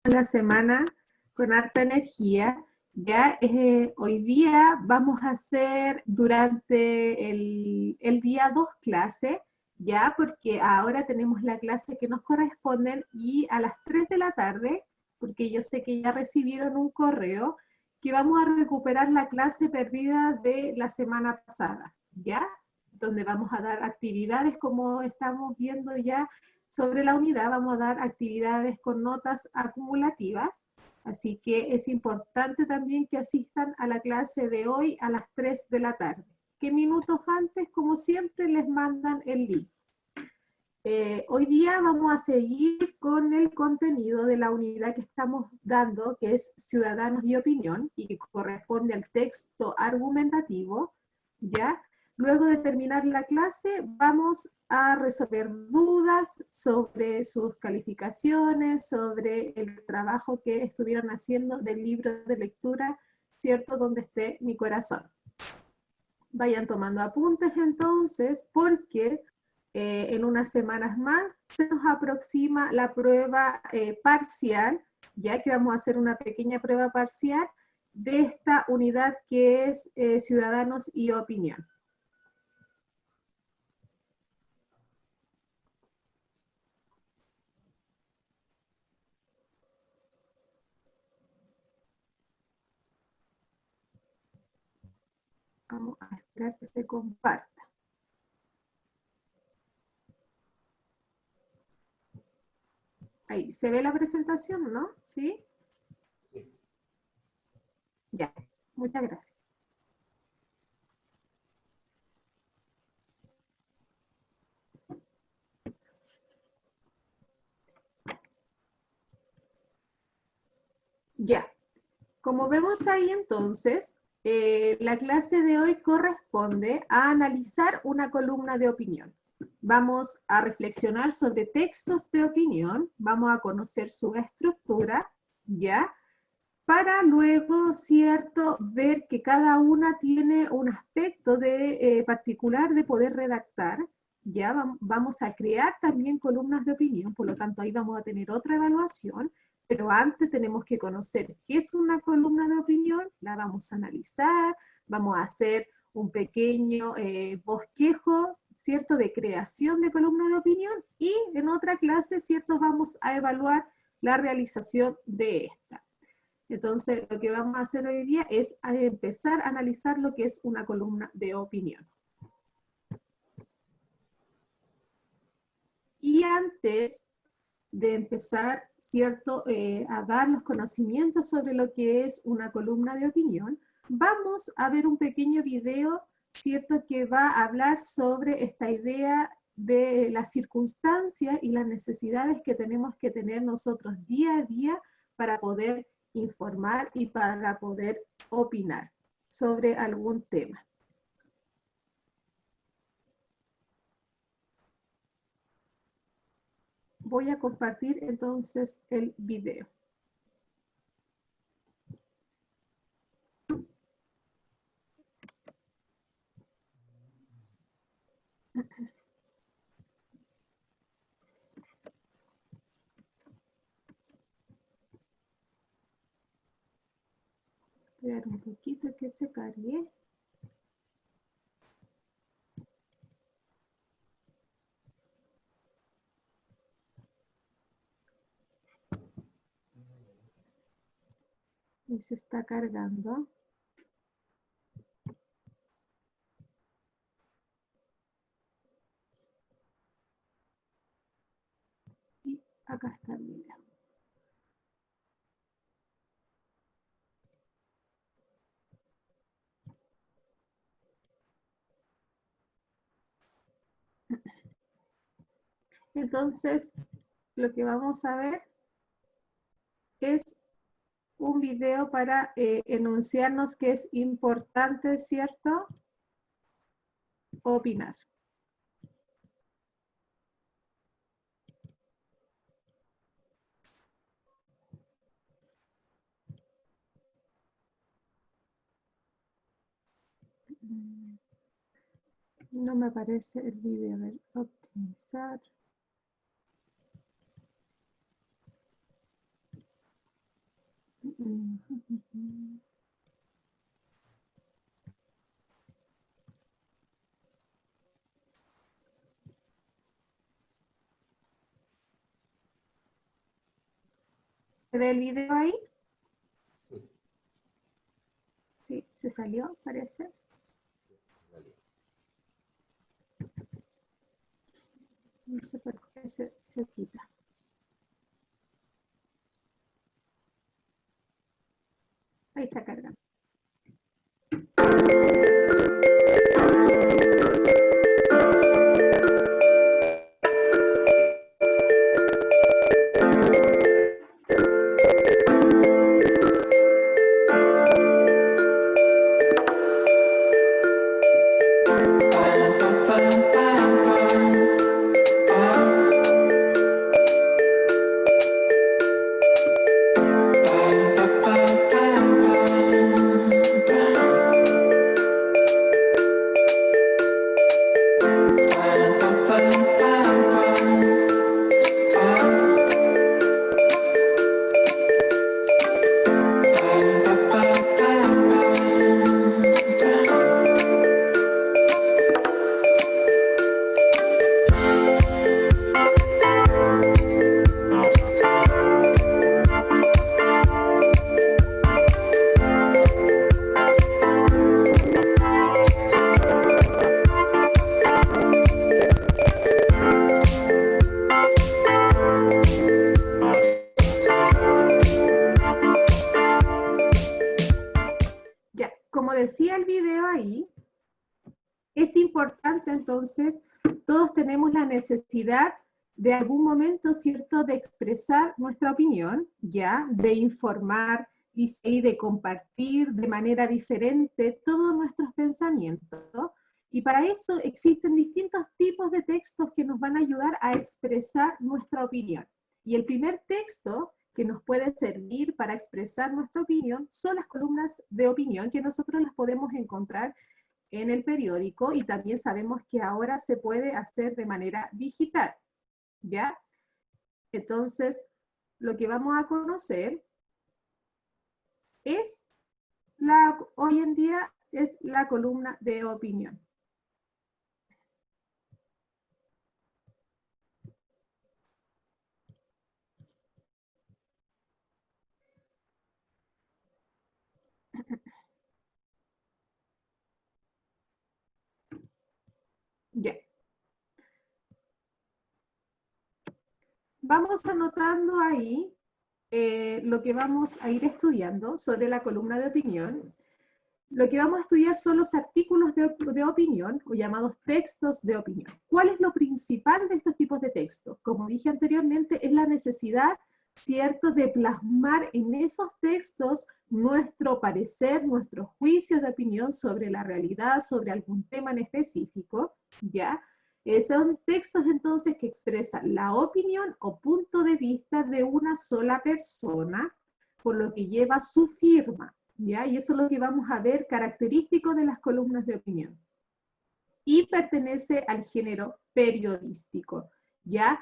La semana con harta energía. Ya hoy día vamos a hacer durante el día 2 clases, ya porque ahora tenemos la clase que nos corresponden y a las 3 de la tarde, porque yo sé que ya recibieron un correo, que vamos a recuperar la clase perdida de la semana pasada, ¿ya? Donde vamos a dar actividades como estamos viendo ya sobre la unidad, vamos a dar actividades con notas acumulativas, así que es importante también que asistan a la clase de hoy a las 3 de la tarde. ¿Qué minutos antes? Como siempre, les mandan el link. Hoy día vamos a seguir con el contenido de la unidad que estamos dando, que es Ciudadanos y Opinión, y que corresponde al texto argumentativo, ¿ya? Luego de terminar la clase, vamos a resolver dudas sobre sus calificaciones, sobre el trabajo que estuvieron haciendo del libro de lectura, ¿cierto? Donde esté mi corazón. Vayan tomando apuntes entonces, porque en unas semanas más se nos aproxima la prueba parcial, ya que vamos a hacer una pequeña prueba parcial de esta unidad que es Ciudadanos y Opinión. Vamos a esperar que se comparta. Ahí, ¿se ve la presentación, no? ¿Sí? Sí. Ya, muchas gracias. Ya, como vemos ahí entonces, la clase de hoy corresponde a analizar una columna de opinión. Vamos a reflexionar sobre textos de opinión, vamos a conocer su estructura, ¿ya? Para luego, ¿cierto?, ver que cada una tiene un aspecto particular de poder redactar, ¿ya? Vamos a crear también columnas de opinión, por lo tanto ahí vamos a tener otra evaluación, pero antes tenemos que conocer qué es una columna de opinión, la vamos a analizar, vamos a hacer un pequeño bosquejo, ¿cierto?, de creación de columna de opinión, y en otra clase, ¿cierto?, vamos a evaluar la realización de esta. Entonces, lo que vamos a hacer hoy día es empezar a analizar lo que es una columna de opinión. Y antes de empezar, ¿cierto?, a dar los conocimientos sobre lo que es una columna de opinión, vamos a ver un pequeño video, ¿cierto?, que va a hablar sobre esta idea de las circunstancias y las necesidades que tenemos que tener nosotros día a día para poder informar y para poder opinar sobre algún tema. Voy a compartir entonces el video. Esperar un poquito que se cargue. Y se está cargando. Y acá está el video. Entonces, lo que vamos a ver es un video para enunciarnos que es importante, ¿cierto?, opinar. No me aparece el video. A ver, optimizar. ¿Se ve el video ahí? Sí. Sí, se salió, parece. Sí, salió. No sé por qué se quita. Ahí está cargando. Ya, como decía el video ahí, es importante entonces, todos tenemos la necesidad de algún momento, ¿cierto?, de expresar nuestra opinión, ya, de informar y de compartir de manera diferente todos nuestros pensamientos. Y para eso existen distintos tipos de textos que nos van a ayudar a expresar nuestra opinión. Y el primer texto que nos puede servir para expresar nuestra opinión son las columnas de opinión, que nosotros las podemos encontrar en el periódico, y también sabemos que ahora se puede hacer de manera digital, ¿ya? Entonces, lo que vamos a conocer es, hoy en día, es la columna de opinión. Ya. Vamos anotando ahí lo que vamos a ir estudiando sobre la columna de opinión. Lo que vamos a estudiar son los artículos de opinión, o llamados textos de opinión. ¿Cuál es lo principal de estos tipos de textos? Como dije anteriormente, es la necesidad, ¿cierto?, de plasmar en esos textos nuestro parecer, nuestros juicios de opinión sobre la realidad, sobre algún tema en específico, ¿ya? Son textos entonces que expresan la opinión o punto de vista de una sola persona, por lo que lleva su firma, ¿ya? Y eso es lo que vamos a ver característico de las columnas de opinión. Y pertenece al género periodístico, ¿ya?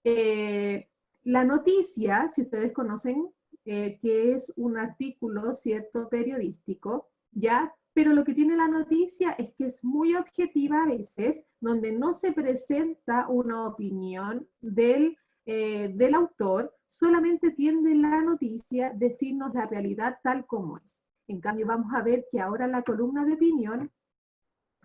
La noticia, si ustedes conocen, que es un artículo, ¿cierto?, periodístico, ¿ya? Pero lo que tiene la noticia es que es muy objetiva a veces, donde no se presenta una opinión del autor, solamente tiende la noticia decirnos la realidad tal como es. En cambio, vamos a ver que ahora la columna de opinión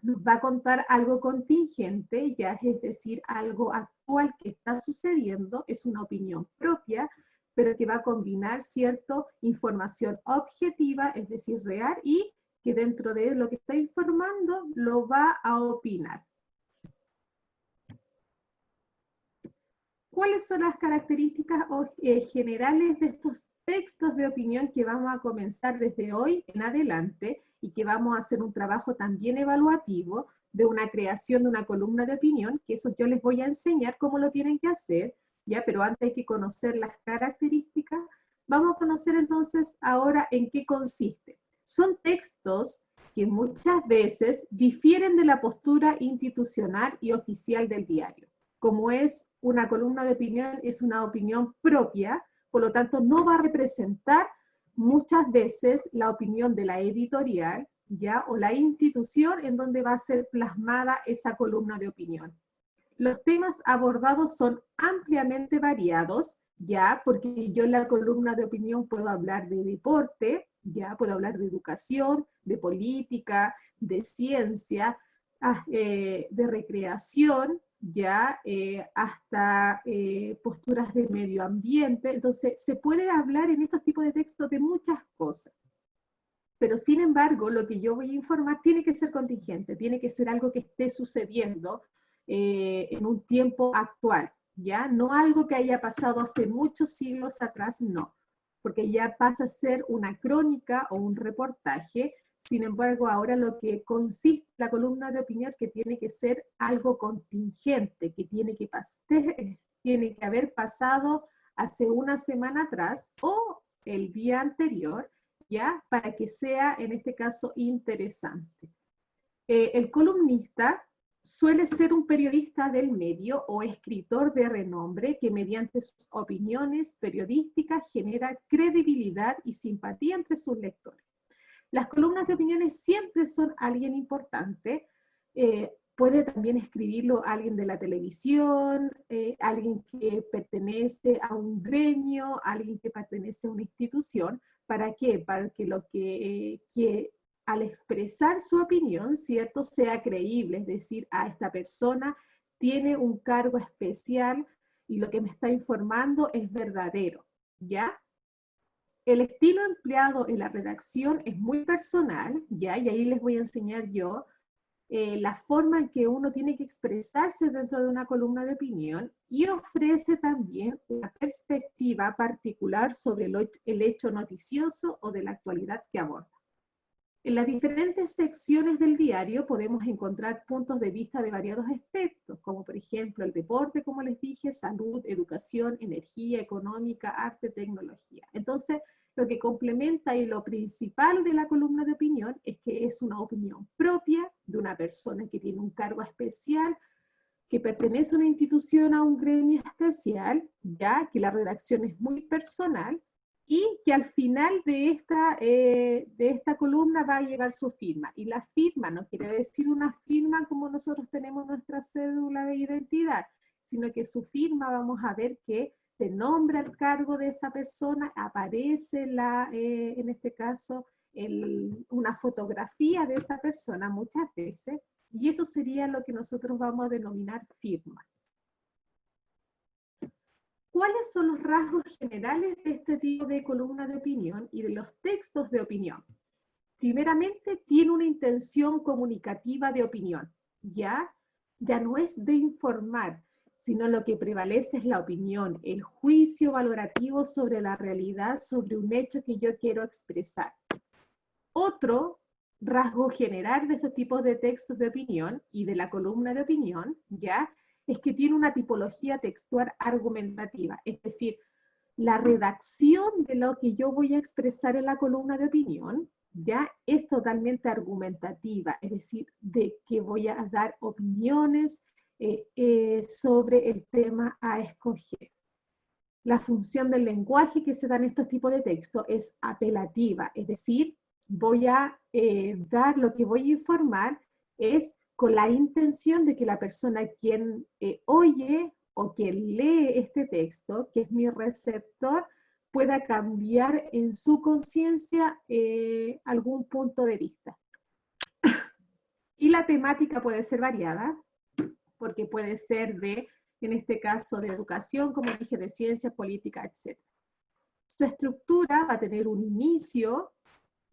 nos va a contar algo contingente, ya es decir, algo actual que está sucediendo, es una opinión propia, pero que va a combinar, ¿cierto?, información objetiva, es decir, real, y que dentro de lo que está informando lo va a opinar. ¿Cuáles son las características generales de estos textos de opinión que vamos a comenzar desde hoy en adelante y que vamos a hacer un trabajo también evaluativo de una creación de una columna de opinión, que eso yo les voy a enseñar cómo lo tienen que hacer, ya, pero antes hay que conocer las características. Vamos a conocer entonces ahora en qué consiste. Son textos que muchas veces difieren de la postura institucional y oficial del diario. Como es una columna de opinión, es una opinión propia, por lo tanto no va a representar muchas veces la opinión de la editorial, ¿ya? O la institución en donde va a ser plasmada esa columna de opinión. Los temas abordados son ampliamente variados, ¿ya? Porque yo en la columna de opinión puedo hablar de deporte, ¿ya? Puedo hablar de educación, de política, de ciencia, de recreación, ¿ya? Hasta posturas de medio ambiente. Entonces, se puede hablar en estos tipos de textos de muchas cosas. Pero sin embargo, lo que yo voy a informar tiene que ser contingente, tiene que ser algo que esté sucediendo en un tiempo actual, ¿ya? No algo que haya pasado hace muchos siglos atrás, no, porque ya pasa a ser una crónica o un reportaje. Sin embargo, ahora lo que consiste la columna de opinión que tiene que ser algo contingente, que tiene que haber pasado hace una semana atrás o el día anterior, ¿ya? Para que sea, en este caso, interesante. El columnista suele ser un periodista del medio o escritor de renombre que mediante sus opiniones periodísticas genera credibilidad y simpatía entre sus lectores. Las columnas de opiniones siempre son alguien importante, puede también escribirlo alguien de la televisión, alguien que pertenece a un gremio, alguien que pertenece a una institución. ¿Para qué? Para que lo que al expresar su opinión, ¿cierto?, sea creíble, es decir, esta persona tiene un cargo especial y lo que me está informando es verdadero, ¿ya? El estilo empleado en la redacción es muy personal, ¿ya? Y ahí les voy a enseñar yo la forma en que uno tiene que expresarse dentro de una columna de opinión y ofrece también una perspectiva particular sobre el hecho noticioso o de la actualidad que aborda. En las diferentes secciones del diario podemos encontrar puntos de vista de variados aspectos, como por ejemplo el deporte, como les dije, salud, educación, energía, económica, arte, tecnología. Entonces, lo que complementa y lo principal de la columna de opinión es que es una opinión propia de una persona que tiene un cargo especial, que pertenece a una institución, a un gremio especial, ya que la redacción es muy personal, y que al final de esta columna va a llevar su firma. Y la firma no quiere decir una firma como nosotros tenemos nuestra cédula de identidad, sino que su firma vamos a ver que se nombra el cargo de esa persona, aparece en este caso una fotografía de esa persona muchas veces, y eso sería lo que nosotros vamos a denominar firma. ¿Cuáles son los rasgos generales de este tipo de columna de opinión y de los textos de opinión? Primeramente, tiene una intención comunicativa de opinión, ¿ya? Ya no es de informar, sino lo que prevalece es la opinión, el juicio valorativo sobre la realidad, sobre un hecho que yo quiero expresar. Otro rasgo general de estos tipos de textos de opinión y de la columna de opinión, ¿ya?, es que tiene una tipología textual argumentativa, es decir, la redacción de lo que yo voy a expresar en la columna de opinión, ya es totalmente argumentativa, es decir, de que voy a dar opiniones sobre el tema a escoger. La función del lenguaje que se da en estos tipos de textos es apelativa, es decir, voy a dar lo que voy a informar es con la intención de que la persona quien oye o quien lee este texto, que es mi receptor, pueda cambiar en su conciencia algún punto de vista. Y la temática puede ser variada, porque puede ser en este caso, de educación, como dije, de ciencia, política, etc. Su estructura va a tener un inicio,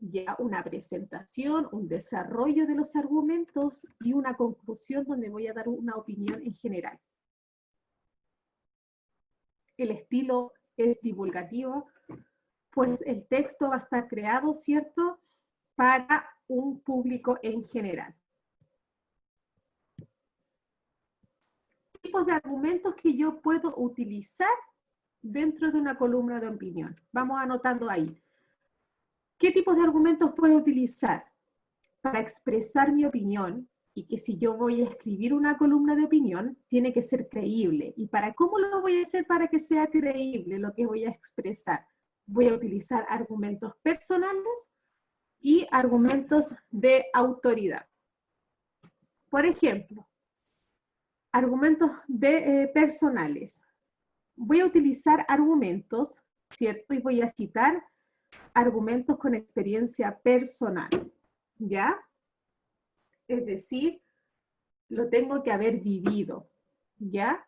ya una presentación, un desarrollo de los argumentos y una conclusión donde voy a dar una opinión en general. El estilo es divulgativo, pues el texto va a estar creado, ¿cierto?, para un público en general. Tipos de argumentos que yo puedo utilizar dentro de una columna de opinión. Vamos anotando ahí. ¿Qué tipos de argumentos puedo utilizar para expresar mi opinión? Y que si yo voy a escribir una columna de opinión, tiene que ser creíble. ¿Y para cómo lo voy a hacer para que sea creíble lo que voy a expresar? voy a utilizar argumentos personales y argumentos de autoridad. Por ejemplo, argumentos personales. Voy a utilizar argumentos, ¿cierto? Y voy a citar argumentos con experiencia personal, ¿ya? Es decir, lo tengo que haber vivido, ¿ya?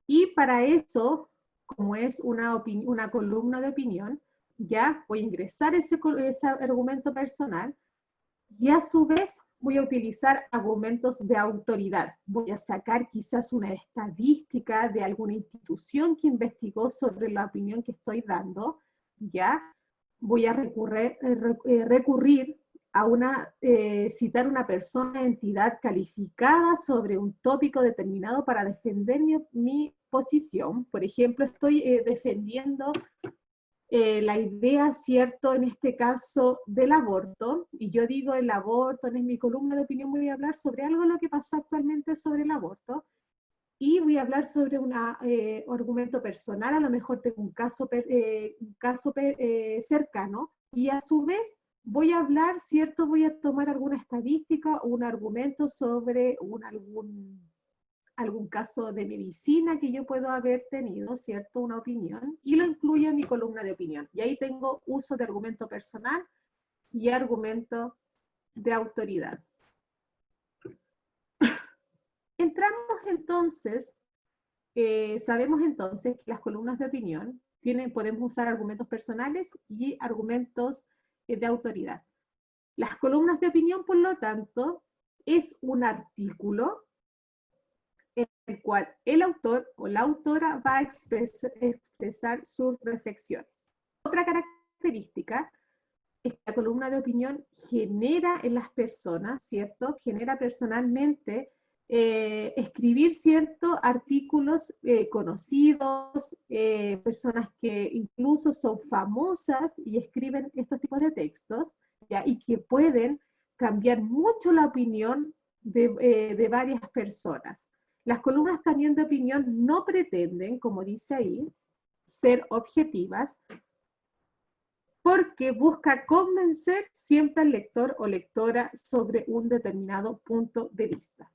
Y para eso, como es una columna de opinión, ya voy a ingresar ese argumento personal y a su vez voy a utilizar argumentos de autoridad. Voy a sacar quizás una estadística de alguna institución que investigó sobre la opinión que estoy dando, ¿ya? Voy a recurrir a citar una persona, entidad calificada sobre un tópico determinado para defender mi posición. Por ejemplo, estoy defendiendo la idea, ¿cierto?, en este caso del aborto, y yo digo el aborto, en mi columna de opinión voy a hablar sobre algo lo que pasó actualmente sobre el aborto, y voy a hablar sobre un argumento personal, a lo mejor tengo un caso cercano, y a su vez voy a hablar, ¿cierto?, voy a tomar alguna estadística o un argumento sobre algún caso de medicina que yo puedo haber tenido, ¿cierto?, una opinión, y lo incluyo en mi columna de opinión. Y ahí tengo uso de argumento personal y argumento de autoridad. Entramos entonces, sabemos entonces que las columnas de opinión podemos usar argumentos personales y argumentos de autoridad. Las columnas de opinión, por lo tanto, es un artículo en el cual el autor o la autora va a expresar sus reflexiones. Otra característica es que la columna de opinión genera en las personas, ¿cierto? Genera personalmente escribir, ¿cierto?, artículos conocidos, personas que incluso son famosas y escriben estos tipos de textos, ¿ya? Y que pueden cambiar mucho la opinión de varias personas. Las columnas también de opinión no pretenden, como dice ahí, ser objetivas, porque busca convencer siempre al lector o lectora sobre un determinado punto de vista.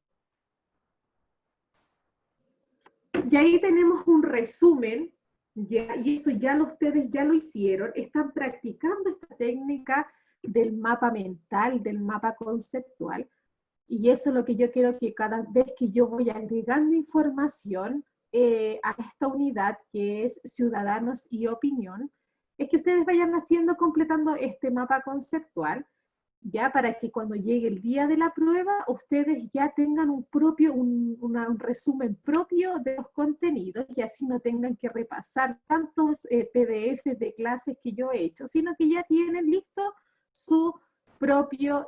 Y ahí tenemos un resumen, ¿ya? Y eso ustedes ya lo hicieron, están practicando esta técnica del mapa mental, del mapa conceptual, y eso es lo que yo quiero que cada vez que yo voy agregando información a esta unidad que es Ciudadanos y Opinión, es que ustedes vayan completando este mapa conceptual, ya para que cuando llegue el día de la prueba, ustedes ya tengan un resumen propio de los contenidos y así no tengan que repasar tantos PDFs de clases que yo he hecho, sino que ya tienen listo su propio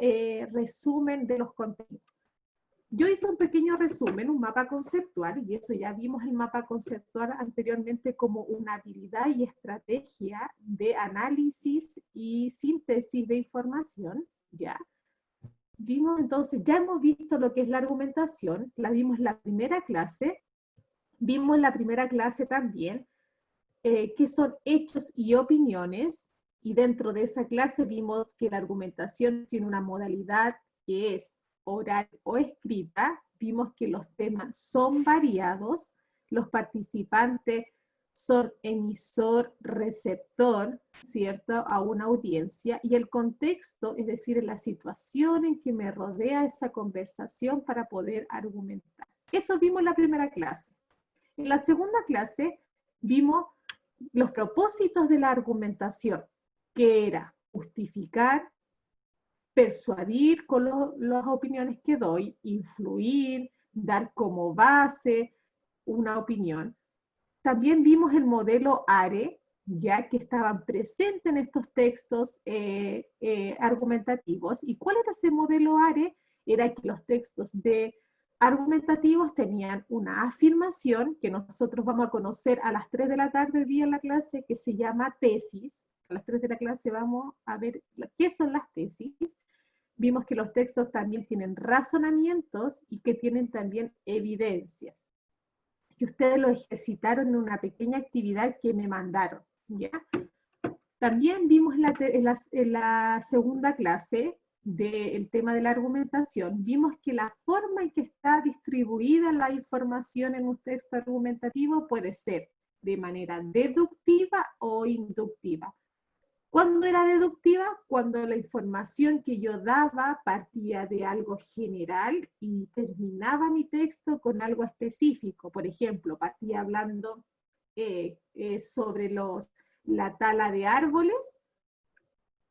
resumen de los contenidos. Yo hice un pequeño resumen, un mapa conceptual, y eso ya vimos el mapa conceptual anteriormente como una habilidad y estrategia de análisis y síntesis de información, ¿ya? Vimos entonces, ya hemos visto lo que es la argumentación, la vimos en la primera clase, vimos en la primera clase también qué son hechos y opiniones, y dentro de esa clase vimos que la argumentación tiene una modalidad que es oral o escrita, vimos que los temas son variados, los participantes son emisor, receptor, ¿cierto?, a una audiencia, y el contexto, es decir, la situación en que me rodea esa conversación para poder argumentar. Eso vimos en la primera clase. En la segunda clase vimos los propósitos de la argumentación, que era justificar, persuadir con las opiniones que doy, influir, dar como base una opinión. También vimos el modelo ARE, ya que estaban presentes en estos textos argumentativos. ¿Y cuál era ese modelo ARE? Era que los textos argumentativos tenían una afirmación que nosotros vamos a conocer a las 3 de la tarde día en la clase, que se llama tesis. A las 3 de la clase vamos a ver qué son las tesis. Vimos que los textos también tienen razonamientos y que tienen también evidencias. Y ustedes lo ejercitaron en una pequeña actividad que me mandaron, ¿ya? También vimos en la segunda clase del tema de la argumentación, vimos que la forma en que está distribuida la información en un texto argumentativo puede ser de manera deductiva o inductiva. ¿Cuándo era deductiva? Cuando la información que yo daba partía de algo general y terminaba mi texto con algo específico. Por ejemplo, partía hablando sobre la tala de árboles,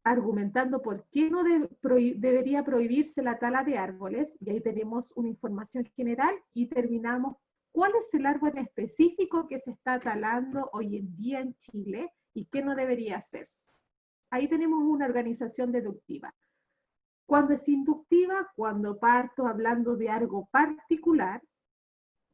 argumentando por qué no debería prohibirse la tala de árboles, y ahí tenemos una información general, y terminamos cuál es el árbol específico que se está talando hoy en día en Chile y qué no debería hacerse. Ahí tenemos una organización deductiva. Cuando es inductiva, cuando parto hablando de algo particular,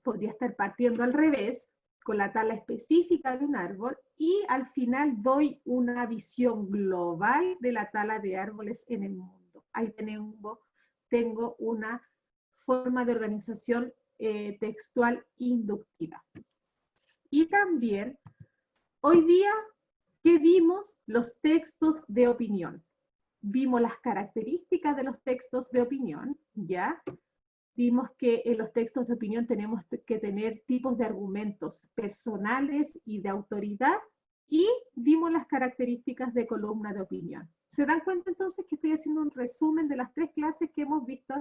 podría estar partiendo al revés, con la tala específica de un árbol, y al final doy una visión global de la tala de árboles en el mundo. Ahí tengo una forma de organización textual inductiva. Y también, hoy día, ¿qué vimos? Los textos de opinión. Vimos las características de los textos de opinión, ¿ya? Vimos que en los textos de opinión tenemos que tener tipos de argumentos personales y de autoridad, y vimos las características de columna de opinión. ¿Se dan cuenta entonces que estoy haciendo un resumen de las 3 clases que hemos visto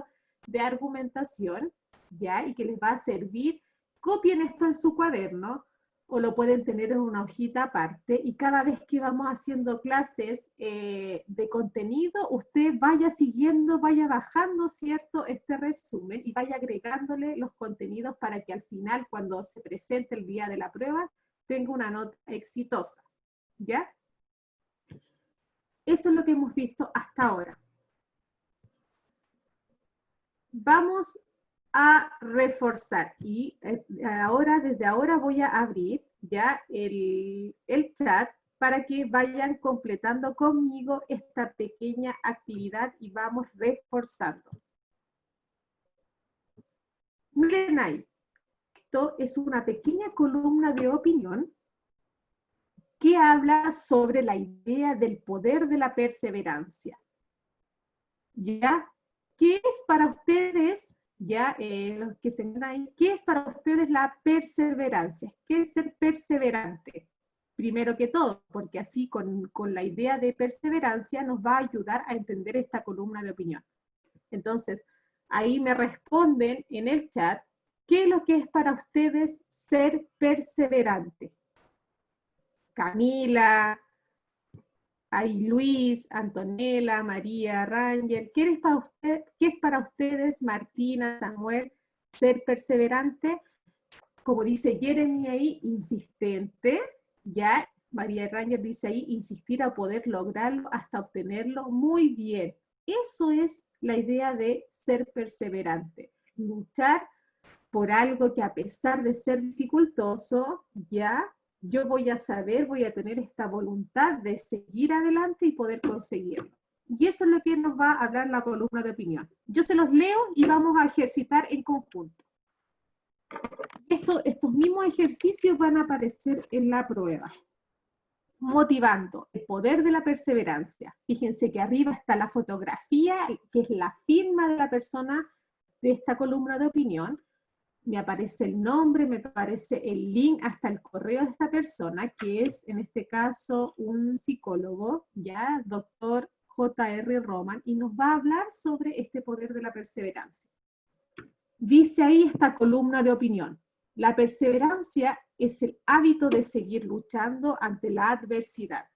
de argumentación, ¿ya? Y que les va a servir. Copien esto en su cuaderno, o lo pueden tener en una hojita aparte, y cada vez que vamos haciendo clases de contenido, usted vaya siguiendo, vaya bajando, ¿cierto?, este resumen, y vaya agregándole los contenidos para que al final, cuando se presente el día de la prueba, tenga una nota exitosa, ¿ya? Eso es lo que hemos visto hasta ahora. Vamos a reforzar, y desde ahora voy a abrir ya el chat para que vayan completando conmigo esta pequeña actividad y vamos reforzando. Miren ahí, esto es una pequeña columna de opinión que habla sobre la idea del poder de la perseverancia. ¿Ya? ¿Qué es para ustedes, ya los que se ven ahí, qué es para ustedes la perseverancia? ¿Qué es ser perseverante? Primero que todo, porque así con la idea de perseverancia nos va a ayudar a entender esta columna de opinión. Entonces, ahí me responden en el chat, ¿qué es lo que es para ustedes ser perseverante? Camila, hay Luis, Antonella, María, Rangel. ¿Qué es para ustedes, Martina, Samuel, ser perseverante? Como dice Jeremy ahí, insistente, ¿ya? María Rangel dice ahí, insistir a poder lograrlo hasta obtenerlo. Muy bien. Eso es la idea de ser perseverante. Luchar por algo que a pesar de ser dificultoso, ¿ya? Yo voy a tener esta voluntad de seguir adelante y poder conseguirlo. Y eso es lo que nos va a hablar la columna de opinión. Yo se los leo y vamos a ejercitar en conjunto. Estos mismos ejercicios van a aparecer en la prueba. Motivando, el poder de la perseverancia. Fíjense que arriba está la fotografía, que es la firma de la persona de esta columna de opinión. Me aparece el nombre, me aparece el link hasta el correo de esta persona, que es en este caso un psicólogo, ya, doctor J.R. Roman, y nos va a hablar sobre este poder de la perseverancia. Dice ahí esta columna de opinión: la perseverancia es el hábito de seguir luchando ante la adversidad,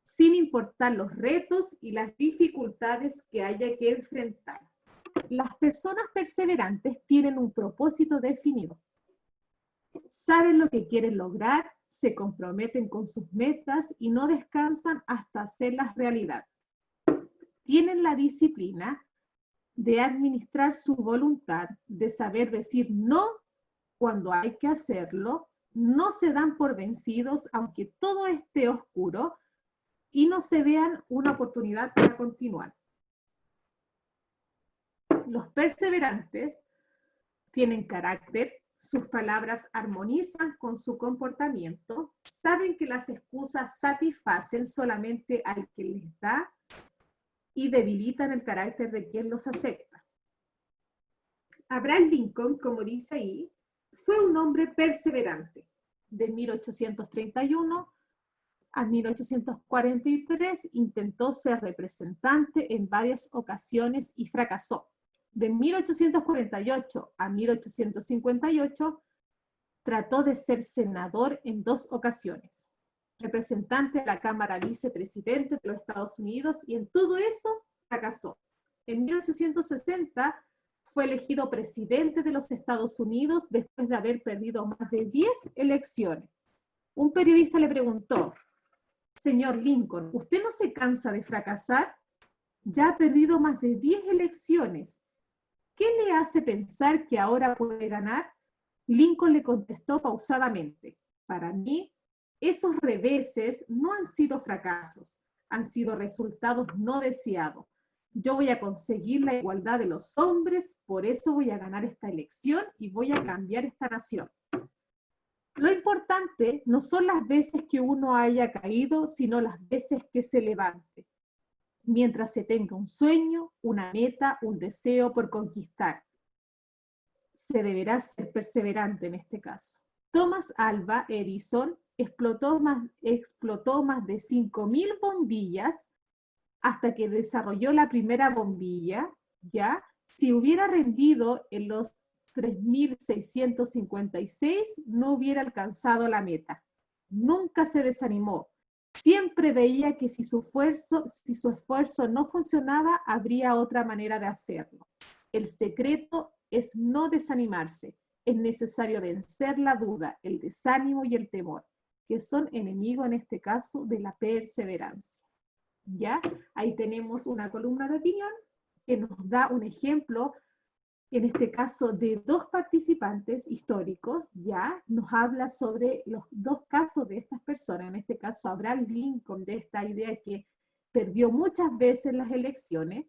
sin importar los retos y las dificultades que haya que enfrentar. Las personas perseverantes tienen un propósito definido. Saben lo que quieren lograr, se comprometen con sus metas y no descansan hasta hacerlas realidad. Tienen la disciplina de administrar su voluntad, de saber decir no cuando hay que hacerlo, no se dan por vencidos aunque todo esté oscuro y no se vean una oportunidad para continuar. Los perseverantes tienen carácter, sus palabras armonizan con su comportamiento, saben que las excusas satisfacen solamente al que les da y debilitan el carácter de quien los acepta. Abraham Lincoln, como dice ahí, fue un hombre perseverante. De 1831 a 1843 intentó ser representante en varias ocasiones y fracasó. De 1848 a 1858 trató de ser senador en 2 ocasiones, representante de la Cámara Vicepresidente de los Estados Unidos, y en todo eso fracasó. En 1860 fue elegido presidente de los Estados Unidos después de haber perdido más de 10 elecciones. Un periodista le preguntó: señor Lincoln, ¿usted no se cansa de fracasar? Ya ha perdido más de 10 elecciones. ¿Qué le hace pensar que ahora puede ganar? Lincoln le contestó pausadamente: para mí, esos reveses no han sido fracasos, han sido resultados no deseados. Yo voy a conseguir la igualdad de los hombres, por eso voy a ganar esta elección y voy a cambiar esta nación. Lo importante no son las veces que uno haya caído, sino las veces que se levante. Mientras se tenga un sueño, una meta, un deseo por conquistar, se deberá ser perseverante en este caso. Thomas Alva Edison explotó más de 5.000 bombillas hasta que desarrolló la primera bombilla, ¿ya? Si hubiera rendido en los 3.656, no hubiera alcanzado la meta. Nunca se desanimó. Siempre veía que si su esfuerzo no funcionaba, habría otra manera de hacerlo. El secreto es no desanimarse. Es necesario vencer la duda, el desánimo y el temor, que son enemigos en este caso de la perseverancia. ¿Ya? Ahí tenemos una columna de opinión que nos da un ejemplo, en este caso de 2 participantes históricos. Ya nos habla sobre los 2 casos de estas personas, en este caso Abraham Lincoln, de esta idea que perdió muchas veces las elecciones,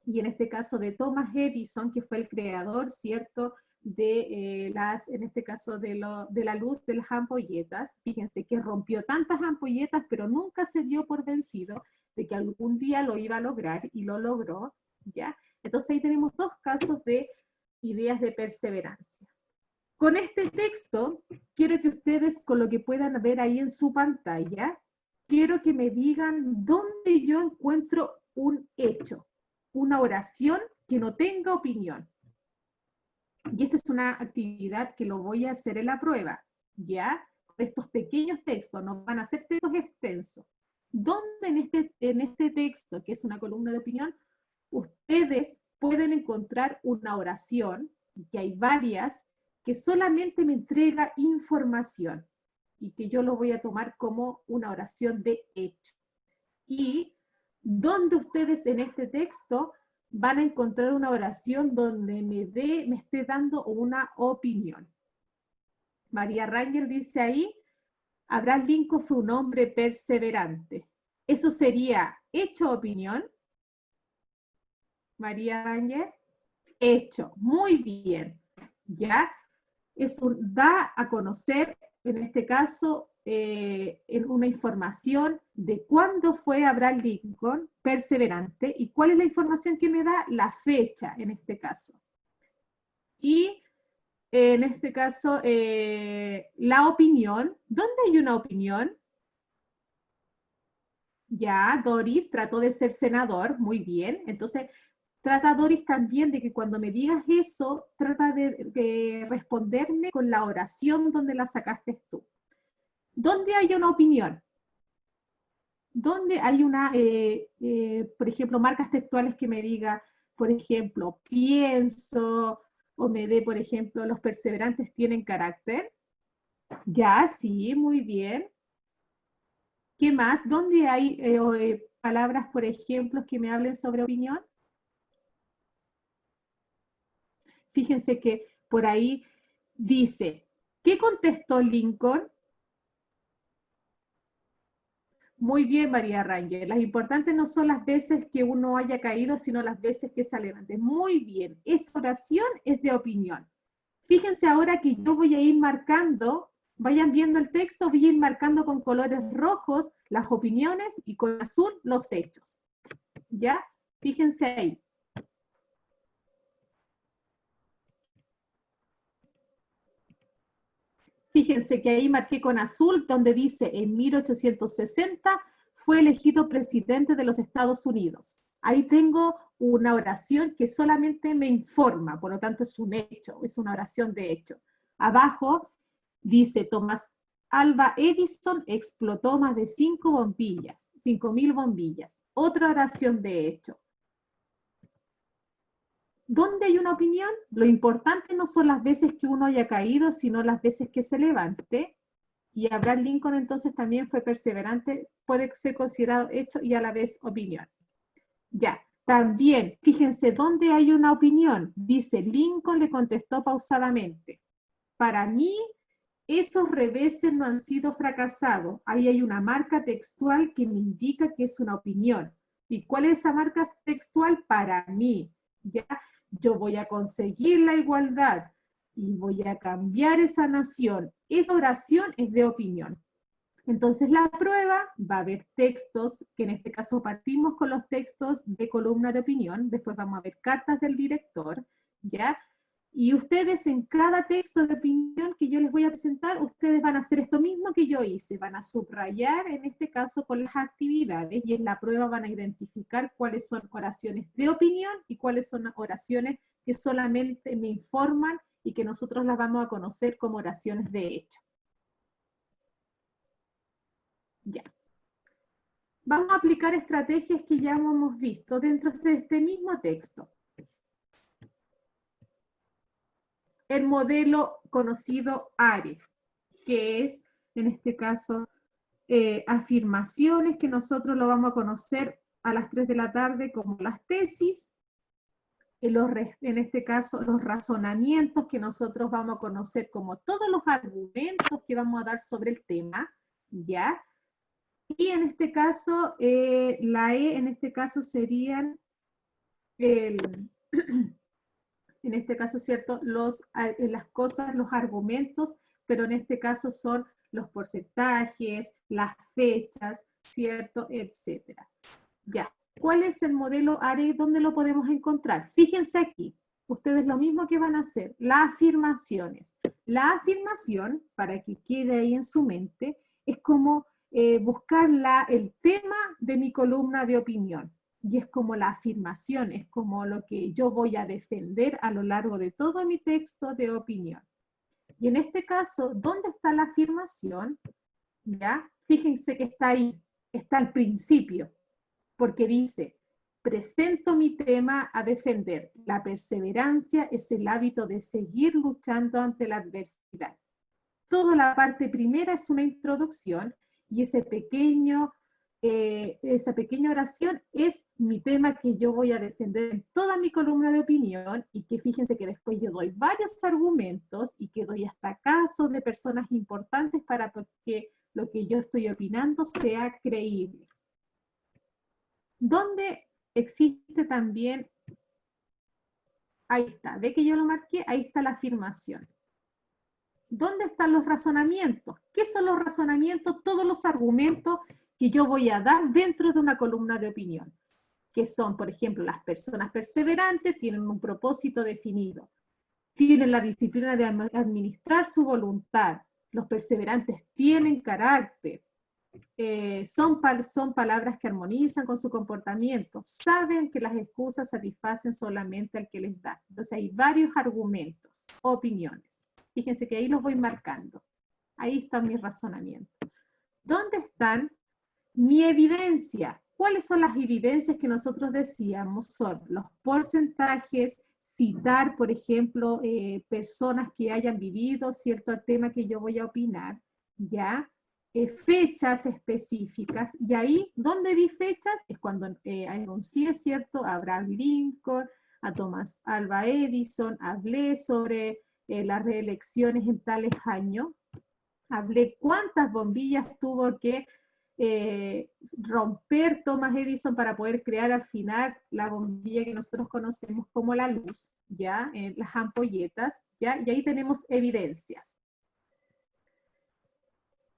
y en este caso de Thomas Edison, que fue el creador, ¿cierto?, de en este caso de la luz de las ampolletas. Fíjense que rompió tantas ampolletas, pero nunca se dio por vencido de que algún día lo iba a lograr, y lo logró, ¿ya? Entonces ahí tenemos 2 casos de ideas de perseverancia. Con este texto, quiero que ustedes, con lo que puedan ver ahí en su pantalla, quiero que me digan dónde yo encuentro un hecho, una oración que no tenga opinión. Y esta es una actividad que lo voy a hacer en la prueba, ¿ya? Estos pequeños textos, no van a ser textos extensos. ¿Dónde en este texto, que es una columna de opinión, ustedes pueden encontrar una oración, que hay varias, que solamente me entrega información, y que yo lo voy a tomar como una oración de hecho? Y donde ustedes en este texto van a encontrar una oración donde me esté dando una opinión. María Rangel dice ahí: Abraham Lincoln fue un hombre perseverante. ¿Eso sería hecho o opinión? María Rangel. Hecho. Muy bien. ¿Ya? Eso da a conocer, en este caso, en una información de cuándo fue Abraham Lincoln perseverante, y cuál es la información que me da, la fecha en este caso. Y en este caso, la opinión. ¿Dónde hay una opinión? Ya, Doris trató de ser senador, muy bien. Entonces, trata, Doris, también de que cuando me digas eso, trata de responderme con la oración donde la sacaste tú. ¿Dónde hay una opinión? ¿Dónde hay una, por ejemplo, marcas textuales que me diga, por ejemplo, pienso, o me dé, por ejemplo, los perseverantes tienen carácter? Ya, sí, muy bien. ¿Qué más? ¿Dónde hay palabras, por ejemplo, que me hablen sobre opinión? Fíjense que por ahí dice, ¿qué contestó Lincoln? Muy bien, María Rangel. Las importantes no son las veces que uno haya caído, sino las veces que se levante. Muy bien. Esa oración es de opinión. Fíjense ahora que yo voy a ir marcando, vayan viendo el texto, voy a ir marcando con colores rojos las opiniones y con azul los hechos. ¿Ya? Fíjense ahí. Fíjense que ahí marqué con azul donde dice en 1860 fue elegido presidente de los Estados Unidos. Ahí tengo una oración que solamente me informa, por lo tanto es un hecho, es una oración de hecho. Abajo dice Thomas Alva Edison explotó más de 5.000 bombillas. Otra oración de hecho. ¿Dónde hay una opinión? Lo importante no son las veces que uno haya caído, sino las veces que se levante. Y Abraham Lincoln entonces también fue perseverante, puede ser considerado hecho y a la vez opinión. Ya, también, fíjense, ¿dónde hay una opinión? Dice, Lincoln le contestó pausadamente. Para mí, esos reveses no han sido fracasados. Ahí hay una marca textual que me indica que es una opinión. ¿Y cuál es esa marca textual? Para mí. ¿Ya? Yo voy a conseguir la igualdad y voy a cambiar esa nación. Esa oración es de opinión. Entonces la prueba va a haber textos, que en este caso partimos con los textos de columna de opinión, después vamos a ver cartas del director, ¿ya? Y ustedes en cada texto de opinión que yo les voy a presentar, ustedes van a hacer esto mismo que yo hice, van a subrayar en este caso con las actividades y en la prueba van a identificar cuáles son oraciones de opinión y cuáles son oraciones que solamente me informan y que nosotros las vamos a conocer como oraciones de hecho. Ya. Vamos a aplicar estrategias que ya hemos visto dentro de este mismo texto. El modelo conocido ARE, que es, en este caso, afirmaciones que nosotros lo vamos a conocer a las 3 de la tarde como las tesis, en este caso los razonamientos que nosotros vamos a conocer como todos los argumentos que vamos a dar sobre el tema, ¿ya? Y en este caso, la E en este caso serían, en este caso, ¿cierto? Las cosas, los argumentos, pero en este caso son los porcentajes, las fechas, ¿cierto? Etcétera. Ya. ¿Cuál es el modelo ARE? ¿Dónde lo podemos encontrar? Fíjense aquí. Ustedes lo mismo que van a hacer, las afirmaciones. La afirmación, para que quede ahí en su mente, es como buscar el tema de mi columna de opinión. Y es como la afirmación, es como lo que yo voy a defender a lo largo de todo mi texto de opinión. Y en este caso, ¿dónde está la afirmación? ¿Ya? Fíjense que está ahí, está al principio, porque dice, presento mi tema a defender. La perseverancia es el hábito de seguir luchando ante la adversidad. Toda la parte primera es una introducción y esa pequeña oración es mi tema que yo voy a defender en toda mi columna de opinión y que fíjense que después yo doy varios argumentos y que doy hasta casos de personas importantes para que lo que yo estoy opinando sea creíble. ¿Dónde existe también? Ahí está, ¿ve que yo lo marqué? Ahí está la afirmación. ¿Dónde están los razonamientos? ¿Qué son los razonamientos? Todos los argumentos que yo voy a dar dentro de una columna de opinión. Que son, por ejemplo, las personas perseverantes tienen un propósito definido. Tienen la disciplina de administrar su voluntad. Los perseverantes tienen carácter. Son palabras que armonizan con su comportamiento. Saben que las excusas satisfacen solamente al que les da. Entonces hay varios argumentos, opiniones. Fíjense que ahí los voy marcando. Ahí están mis razonamientos. ¿Dónde están mi evidencia? ¿Cuáles son las evidencias que nosotros decíamos? Son los porcentajes, citar, por ejemplo, personas que hayan vivido cierto tema que yo voy a opinar, ¿ya? Fechas específicas, y ahí, ¿dónde di fechas? Es cuando anuncié, ¿cierto? A Abraham Lincoln, a Thomas Alva Edison, hablé sobre las reelecciones en tales años, hablé cuántas bombillas tuvo que romper Thomas Edison para poder crear al final la bombilla que nosotros conocemos como la luz, ¿ya? Las ampolletas, ¿ya? Y ahí tenemos evidencias.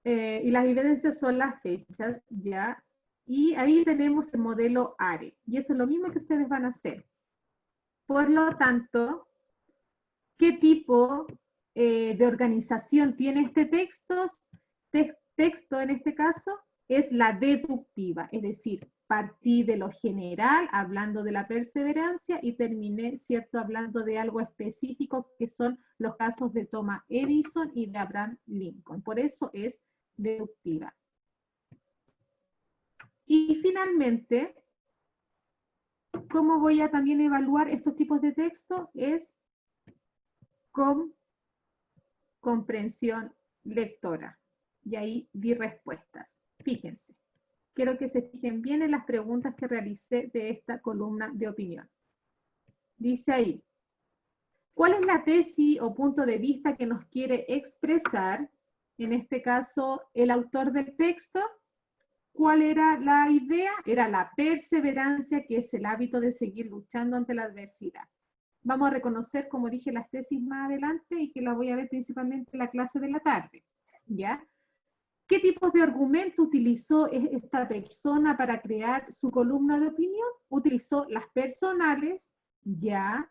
Y las evidencias son las fechas, ¿ya? Y ahí tenemos el modelo ARE, y eso es lo mismo que ustedes van a hacer. Por lo tanto, ¿qué tipo de organización tiene este texto? Texto en este caso es la deductiva, es decir, partí de lo general, hablando de la perseverancia, y terminé, ¿cierto?, hablando de algo específico, que son los casos de Thomas Edison y de Abraham Lincoln. Por eso es deductiva. Y finalmente, ¿cómo voy a también evaluar estos tipos de texto? Es con comprensión lectora. Y ahí di respuestas. Fíjense. Quiero que se fijen bien en las preguntas que realicé de esta columna de opinión. Dice ahí, ¿cuál es la tesis o punto de vista que nos quiere expresar, en este caso, el autor del texto? ¿Cuál era la idea? Era la perseverancia, que es el hábito de seguir luchando ante la adversidad. Vamos a reconocer, como dije, las tesis más adelante y que las voy a ver principalmente en la clase de la tarde, ¿ya? ¿Qué tipos de argumento utilizó esta persona para crear su columna de opinión? Utilizó las personales, ¿ya?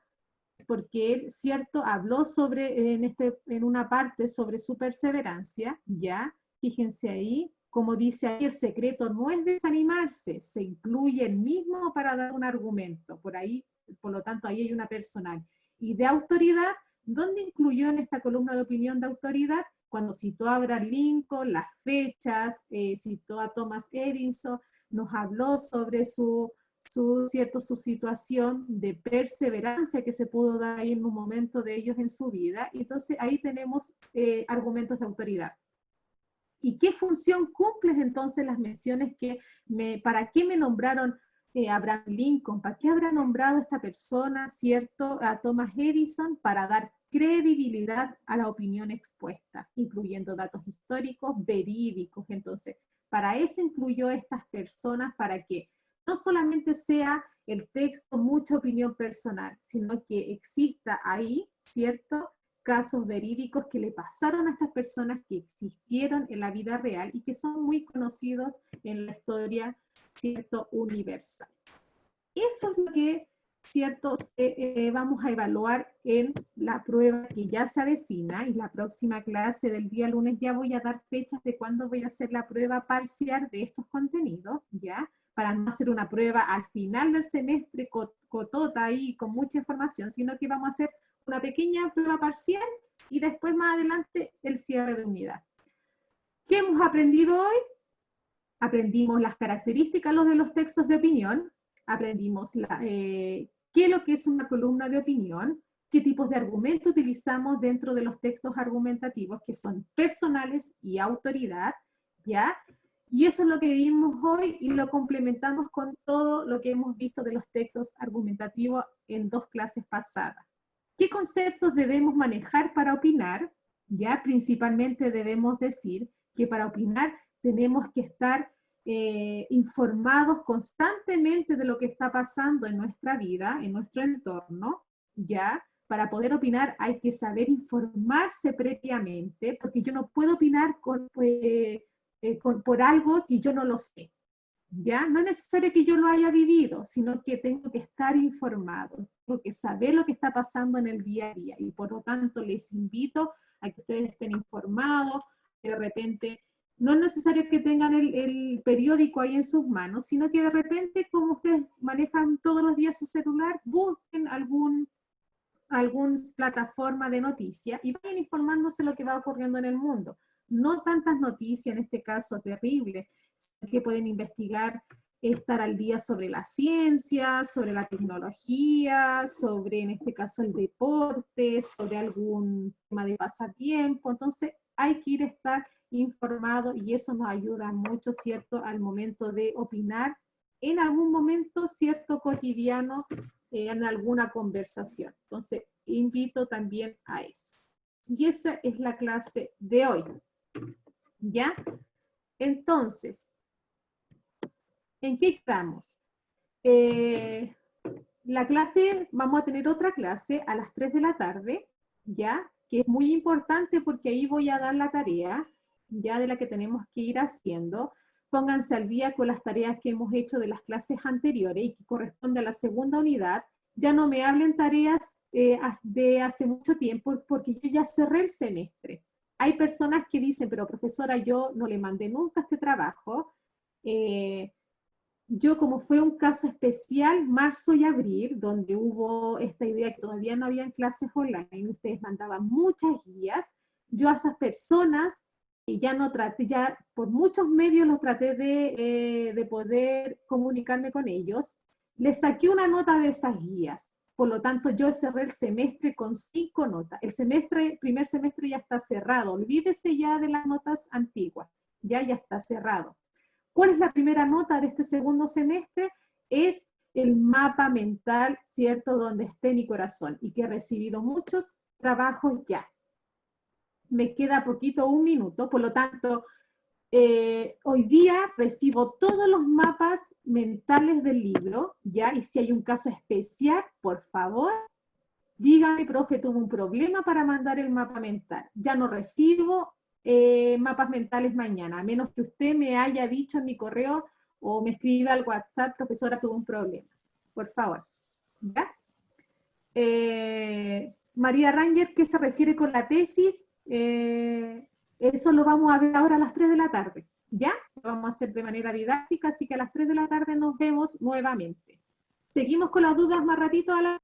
Porque él, cierto, habló sobre, en una parte sobre su perseverancia, ¿ya? Fíjense ahí, como dice ahí, el secreto no es desanimarse, se incluye el mismo para dar un argumento, por lo tanto, ahí hay una personal. Y de autoridad, ¿dónde incluyó en esta columna de opinión de autoridad? Cuando citó a Abraham Lincoln, las fechas, citó a Thomas Edison, nos habló sobre su situación de perseverancia que se pudo dar ahí en un momento de ellos en su vida. Y entonces ahí tenemos argumentos de autoridad. ¿Y qué función cumplen entonces las menciones para qué me nombraron Abraham Lincoln? ¿Para qué habrá nombrado esta persona, cierto, a Thomas Edison? Para dar credibilidad a la opinión expuesta, incluyendo datos históricos verídicos. Entonces, para eso incluyó estas personas, para que no solamente sea el texto mucha opinión personal, sino que exista ahí, ¿cierto?, casos verídicos que le pasaron a estas personas, que existieron en la vida real y que son muy conocidos en la historia, ¿cierto?, universal. Eso es lo que, ¿cierto?, vamos a evaluar en la prueba que ya se avecina, y la próxima clase del día lunes ya voy a dar fechas de cuándo voy a hacer la prueba parcial de estos contenidos, ¿ya?, para no hacer una prueba al final del semestre cotota ahí con mucha información, sino que vamos a hacer una pequeña prueba parcial y después más adelante el cierre de unidad. ¿Qué hemos aprendido hoy? Aprendimos las características de los textos de opinión, aprendimos qué es lo que es una columna de opinión, qué tipos de argumentos utilizamos dentro de los textos argumentativos, que son personales y autoridad, ¿ya? Y eso es lo que vimos hoy y lo complementamos con todo lo que hemos visto de los textos argumentativos en 2 clases pasadas. ¿Qué conceptos debemos manejar para opinar? Ya principalmente debemos decir que para opinar tenemos que estar informados constantemente de lo que está pasando en nuestra vida, en nuestro entorno, ¿ya? Para poder opinar hay que saber informarse previamente, porque yo no puedo opinar por algo que yo no lo sé, ¿ya? No es necesario que yo lo haya vivido, sino que tengo que estar informado, tengo que saber lo que está pasando en el día a día, y por lo tanto les invito a que ustedes estén informados, que de repente no es necesario que tengan el periódico ahí en sus manos, sino que de repente, como ustedes manejan todos los días su celular, busquen alguna plataforma de noticias y vayan informándose de lo que va ocurriendo en el mundo. No tantas noticias, en este caso terribles, que pueden investigar, estar al día sobre la ciencia, sobre la tecnología, sobre, en este caso, el deporte, sobre algún tema de pasatiempo. Entonces, hay que estar informado, y eso nos ayuda mucho, ¿cierto?, al momento de opinar en algún momento, ¿cierto?, cotidiano, en alguna conversación. Entonces, invito también a eso. Y esa es la clase de hoy. ¿Ya? Entonces, ¿En qué estamos? La clase, vamos a tener otra clase a las 3 de la tarde, ¿ya? Que es muy importante porque ahí voy a dar la tarea, ya de la que tenemos que ir haciendo. Pónganse al día con las tareas que hemos hecho de las clases anteriores y que corresponde a la segunda unidad. Ya no me hablen tareas de hace mucho tiempo porque yo ya cerré el semestre. Hay personas que dicen, pero profesora, yo no le mandé nunca este trabajo. Yo, como fue un caso especial, marzo y abril, donde hubo esta idea que todavía no habían clases online, ustedes mandaban muchas guías, yo a esas personas, y ya no traté, ya por muchos medios los traté de poder comunicarme con ellos, les saqué una nota de esas guías. Por lo tanto, yo cerré el semestre con 5 notas. El semestre, primer semestre ya está cerrado. Olvídese ya de las notas antiguas. Ya está cerrado. ¿Cuál es la primera nota de este segundo semestre? Es el mapa mental, ¿cierto? Donde esté mi corazón y que he recibido muchos trabajos ya. Me queda poquito, 1 minuto, por lo tanto, hoy día recibo todos los mapas mentales del libro, ¿ya? Y si hay un caso especial, por favor, dígame, profe, tuve un problema para mandar el mapa mental. Ya no recibo mapas mentales mañana, a menos que usted me haya dicho en mi correo o me escriba al WhatsApp, profesora, tuve un problema. Por favor. ¿Ya? María Ranger, ¿qué se refiere con la tesis? Eso lo vamos a ver ahora a las 3 de la tarde. ¿Ya? Lo vamos a hacer de manera didáctica, así que a las 3 de la tarde nos vemos nuevamente. Seguimos con las dudas más ratito a la